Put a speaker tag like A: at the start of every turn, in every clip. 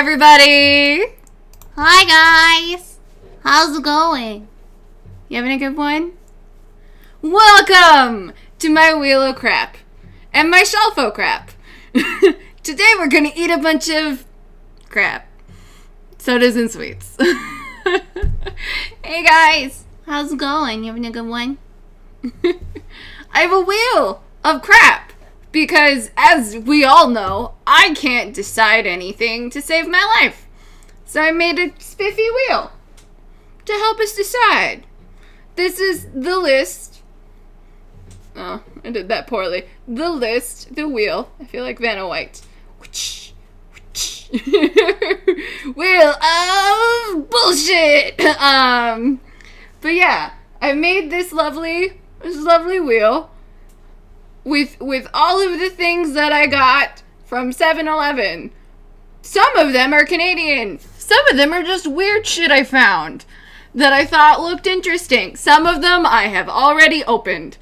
A: everybody! Hi guys! How's it going? You having a good one? Welcome to my wheel of crap and my shelf of crap. Today we're gonna eat a bunch of crap. Sodas and sweets. Hey guys! How's it going? You having a good one? I have a wheel of crap. Because, as we all know, I can't decide anything to save my life. So I made a spiffy wheel to help us decide. This is the list. Oh, I did that poorly. The list, the wheel. I feel like Vanna White. Wheel of bullshit. But yeah, I made this lovely wheel. With all of the things that I got from 7-Eleven. Some of them are Canadian. Some of them are just weird shit I found that I thought looked interesting. Some of them I have already opened.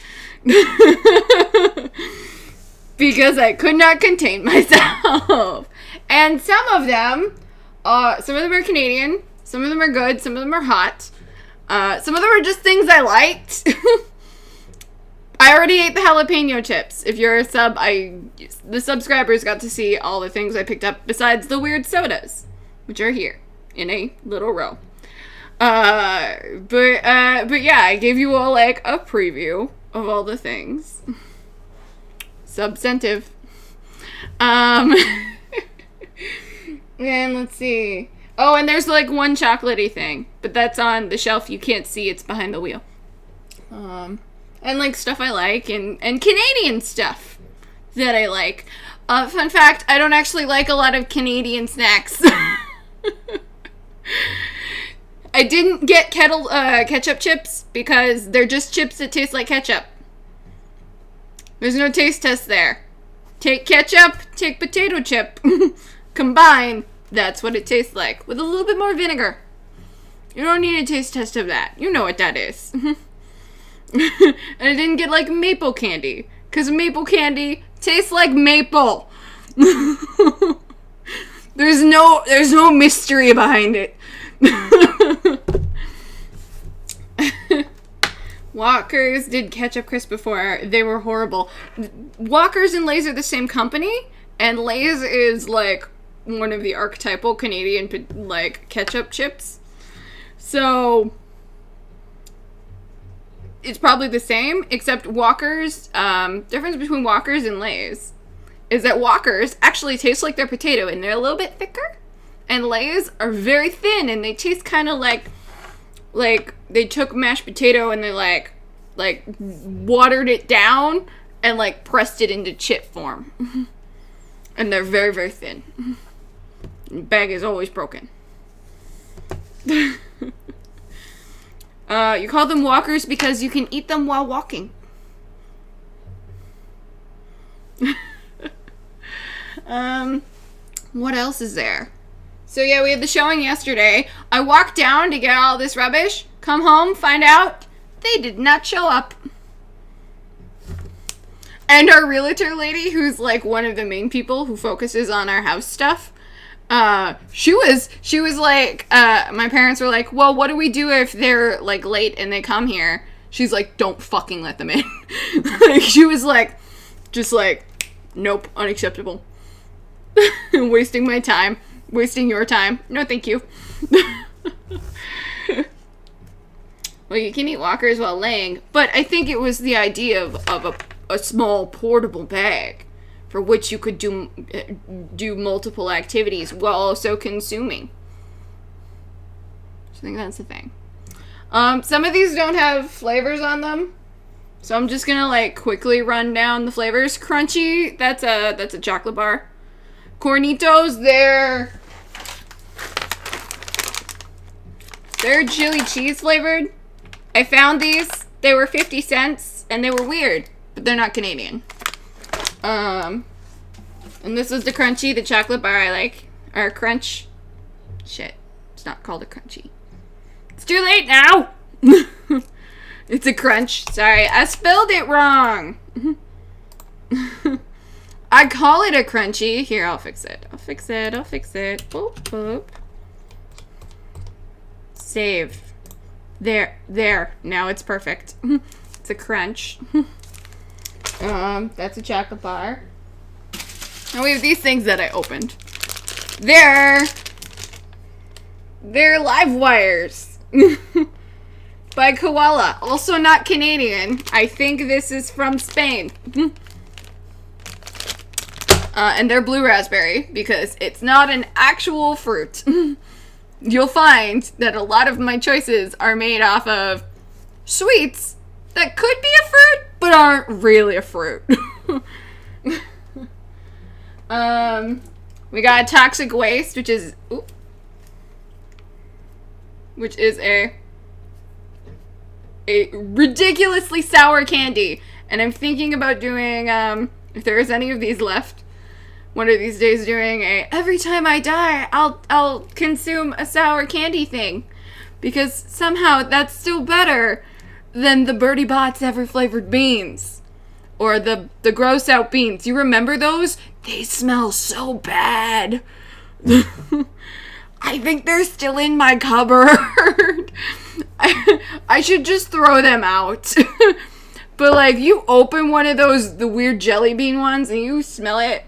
A: Because I could not contain myself. And some of them are Canadian. Some of them are good. Some of them are hot. Some of them are just things I liked. I already ate the jalapeno chips. If you're a sub, the subscribers got to see all the things I picked up besides the weird sodas, which are here in a little row. But yeah, I gave you all like a preview of all the things. Substantive. And let's see. Oh, and there's like one chocolatey thing, but that's on the shelf. You can't see. It's behind the wheel. And, like, stuff I like, and Canadian stuff that I like. Fun fact, I don't actually like a lot of Canadian snacks. I didn't get ketchup chips because they're just chips that taste like ketchup. There's no taste test there. Take ketchup, take potato chip. Combine, that's what it tastes like, with a little bit more vinegar. You don't need a taste test of that. You know what that is. And I didn't get like maple candy because maple candy tastes like maple. There's no mystery behind it. Walkers did ketchup crisp before. They were horrible. Walkers and Lay's are the same company, and Lay's is like one of the archetypal Canadian like ketchup chips. So it's probably the same, except Walkers, difference between Walkers and Lay's is that Walkers actually taste like their potato, and they're a little bit thicker, and Lay's are very thin, and they taste kind of like they took mashed potato and they like watered it down and like pressed it into chip form. And they're very, very thin. The bag is always broken. You call them walkers because you can eat them while walking. What else is there? So yeah, we had the showing yesterday. I walked down to get all this rubbish, come home, find out they did not show up. And our realtor lady, who's like one of the main people who focuses on our house stuff, she was like, my parents were like, well, what do we do if they're like late and they come here? She's like, don't fucking let them in. Like, she was like, just like, nope, unacceptable. Wasting my time, wasting your time. No, thank you. Well, you can eat Walkers while laying, but I think it was the idea of a small portable bag for which you could do multiple activities while also consuming. I think that's the thing. Some of these don't have flavors on them, so I'm just gonna like quickly run down the flavors. Crunchy, that's a chocolate bar. Cornitos, they're chili cheese flavored. I found these. They were 50 cents, and they were weird, but they're not Canadian. And this is the Crunchy, the chocolate bar I like. Or Crunch. Shit. It's not called a Crunchy. It's too late now! It's a Crunch. Sorry, I spelled it wrong. I call it a crunchy. Here, I'll fix it. I'll fix it. Boop, boop. Save. There. Now it's perfect. It's a crunch. That's a chocolate bar. And we have these things that I opened. They're live wires. By Koala. Also not Canadian. I think this is from Spain. And they're blue raspberry because it's not an actual fruit. You'll find that a lot of my choices are made off of sweets that could be a fruit, but aren't really a fruit. We got Toxic Waste, which is a ridiculously sour candy. And I'm thinking about doing, if there is any of these left, one of these days doing every time I die, I'll consume a sour candy thing. Because somehow that's still better than the Bertie Bott's Ever Flavored Beans. Or the gross out beans. You remember those? They smell so bad. I think they're still in my cupboard. I should just throw them out. But like, you open one of those, the weird jelly bean ones, and you smell it.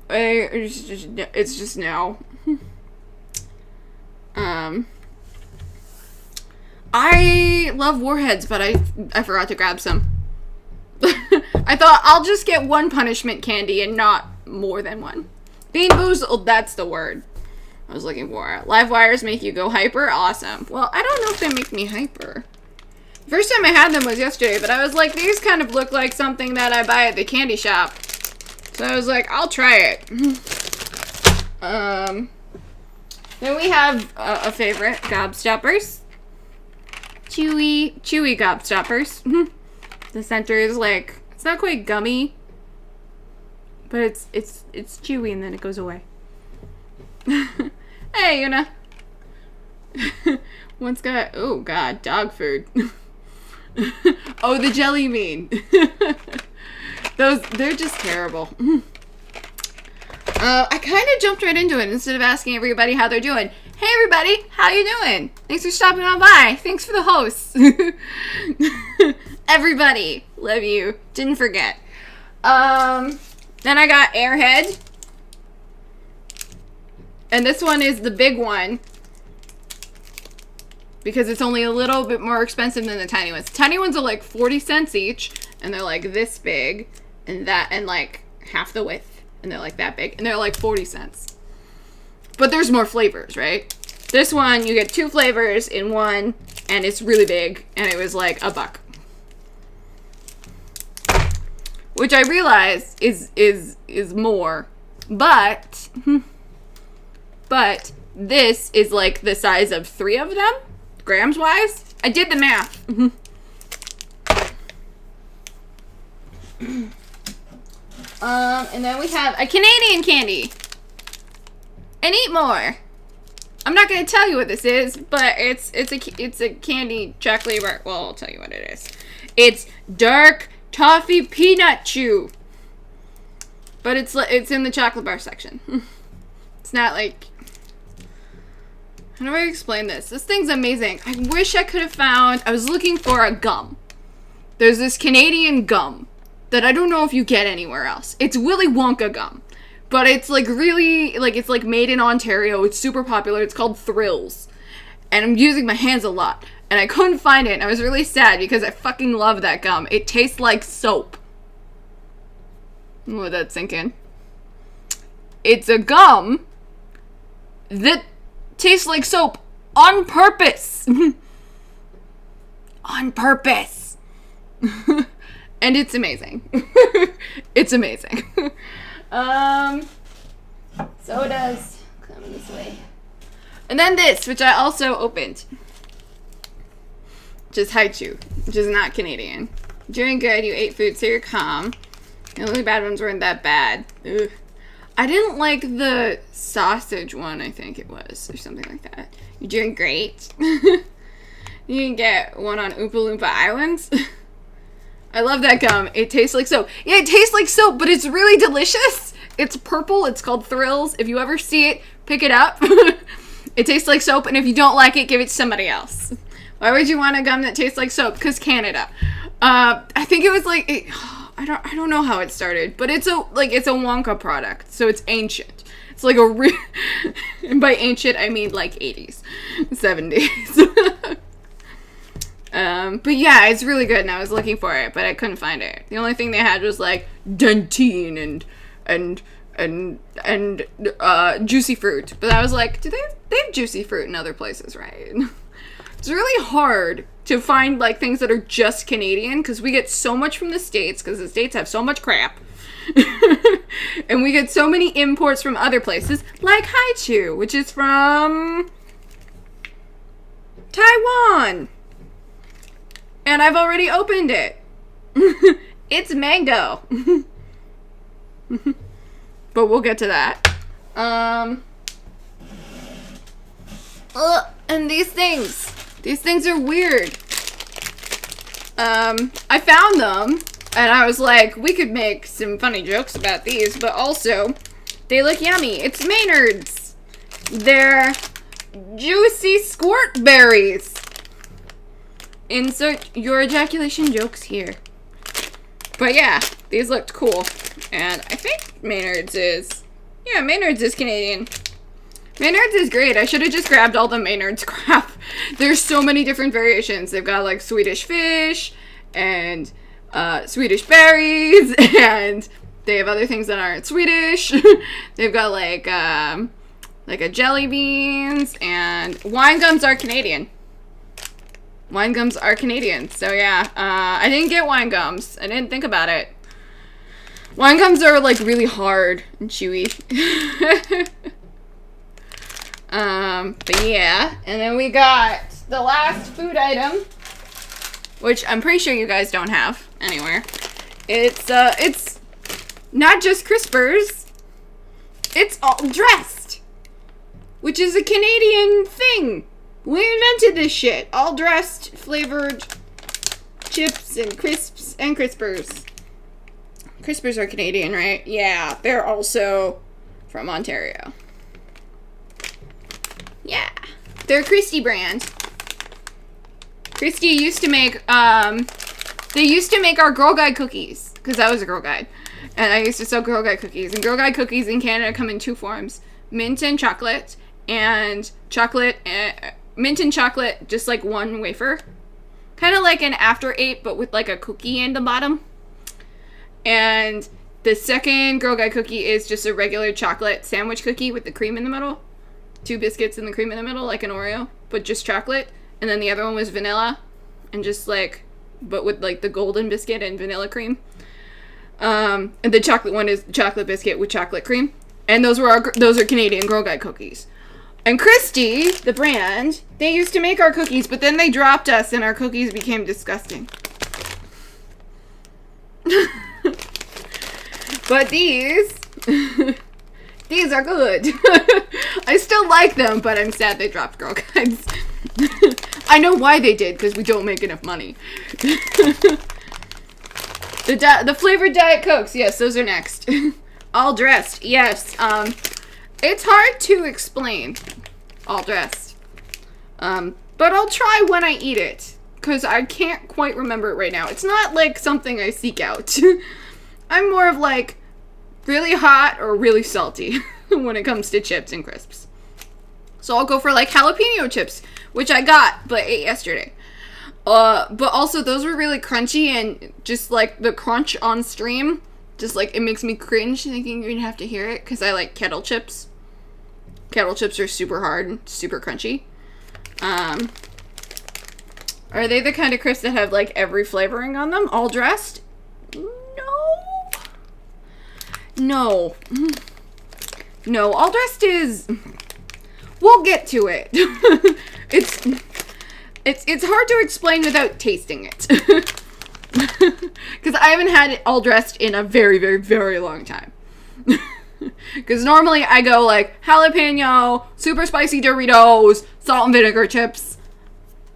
A: It's just no. I love Warheads, but I forgot to grab some. I thought I'll just get one punishment candy and not more than one. Bean Boozled, that's the word I was looking for. Live wires make you go hyper? Awesome. Well, I don't know if they make me hyper. First time I had them was yesterday, but I was like, these kind of look like something that I buy at the candy shop. So I was like, I'll try it. Then we have a favorite, Gobstoppers. Chewy Gobstoppers. The center is like, it's not quite gummy, but it's chewy and then it goes away. Hey, Una. One's got, oh god, dog food. Oh, the jelly bean. They're just terrible. I kind of jumped right into it instead of asking everybody how they're doing. Hey everybody, how you doing? Thanks for stopping on by. Thanks for the hosts. Everybody, love you. Didn't forget. Then I got Airhead. And this one is the big one. Because it's only a little bit more expensive than the tiny ones. The tiny ones are like 40 cents each. And they're like this big. And like half the width. And they're like that big. And they're like 40 cents. But there's more flavors, right? This one, you get 2 flavors in one. And it's really big. And it was like $1. Which I realize is more. But this is like the size of 3 of them. Grams wise. I did the math. And then we have a Canadian candy. And eat more. I'm not gonna tell you what this is, but it's a candy chocolate bar. Well, I'll tell you what it is. It's dark toffee peanut chew. But it's in the chocolate bar section. It's not like, how do I explain this? This thing's amazing. I wish I could have found, I was looking for a gum. There's this Canadian gum that I don't know if you get anywhere else. It's Willy Wonka gum. But it's like really, like it's like made in Ontario. It's super popular. It's called Thrills. And I'm using my hands a lot. And I couldn't find it. And I was really sad because I fucking love that gum. It tastes like soap. Let that sink in. It's a gum that tastes like soap on purpose. On purpose. And it's amazing. It's amazing. Sodas. Come this way. And then this, which I also opened. Which is Haichu. Which is not Canadian. Doing good. You ate food, so you're calm. The only bad ones weren't that bad. Ugh. I didn't like the sausage one, I think it was. Or something like that. You're doing great. You can get one on Oompa Loompa Islands. I love that gum. It tastes like soap. Yeah, it tastes like soap, but it's really delicious. It's purple. It's called Thrills. If you ever see it, pick it up. It tastes like soap, and if you don't like it, give it to somebody else. Why would you want a gum that tastes like soap? Because Canada. I think it was like I don't know how it started, but it's a Wonka product, so it's ancient. It's like and by ancient I mean like 80s, 70s. But yeah, it's really good, and I was looking for it, but I couldn't find it. The only thing they had was like Dentine and juicy fruit. But I was like, they have juicy fruit in other places, right? It's really hard to find like things that are just Canadian, because we get so much from the States, because the States have so much crap. And we get so many imports from other places, like Haichu, which is from Taiwan. And I've already opened it. It's mango. But we'll get to that. And these things are weird. I found them, and I was like, we could make some funny jokes about these, but also, they look yummy. It's Maynard's. They're juicy squirt berries. Insert your ejaculation jokes here. But yeah, these looked cool. And I think Maynard's is Canadian. Maynard's is great. I should have just grabbed all the Maynard's crap. There's so many different variations. They've got like Swedish fish and Swedish berries, and they have other things that aren't Swedish. They've got like a jelly beans, and wine gums are Canadian. Wine gums are Canadian. So yeah, I didn't get wine gums. I didn't think about it. Wine gums are like really hard and chewy. But yeah, and then we got the last food item, which I'm pretty sure you guys don't have anywhere. It's not just Crispers. It's All Dressed, which is a Canadian thing. We invented this shit. All Dressed flavored chips and crisps and Crispers. Crispers are Canadian, right? Yeah, they're also from Ontario. Yeah, they're a Christie brand. Christie used to make, they used to make our Girl Guide cookies, because I was a Girl Guide, and I used to sell Girl Guide cookies, and Girl Guide cookies in Canada come in two forms, mint and chocolate, mint and chocolate, just like one wafer, kind of like an After Eight, but with like a cookie in the bottom. And the second Girl Guide cookie is just a regular chocolate sandwich cookie with the cream in the middle. 2 biscuits and the cream in the middle, like an Oreo, but just chocolate. And then the other one was vanilla, and just like, but with like the golden biscuit and vanilla cream. And the chocolate one is chocolate biscuit with chocolate cream. And those are Canadian Girl Guide cookies. And Christie, the brand, they used to make our cookies, but then they dropped us and our cookies became disgusting. But these are good. I still like them, but I'm sad they dropped Girl Guides. I know why they did, because we don't make enough money. The flavored Diet Cokes, yes, those are next. All Dressed, yes. It's hard to explain All Dressed. But I'll try when I eat it, because I can't quite remember it right now. It's not like something I seek out. I'm more of like really hot or really salty when it comes to chips and crisps. So I'll go for like jalapeno chips, which I got but ate yesterday. But also those were really crunchy, and just like the crunch on stream, just like it makes me cringe thinking you'd have to hear it, because I like kettle chips. Kettle chips are super hard and super crunchy. Are they the kind of crisps that have like every flavoring on them? All Dressed? No. No, All Dressed is... We'll get to it. It's hard to explain without tasting it. Because I haven't had it All Dressed in a very, very, very long time. Because normally I go like jalapeno, super spicy Doritos, salt and vinegar chips,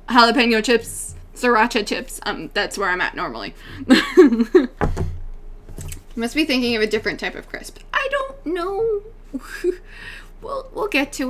A: jalapeno chips, sriracha chips. That's where I'm at normally. Must be thinking of a different type of crisp. I don't know. We'll get to it.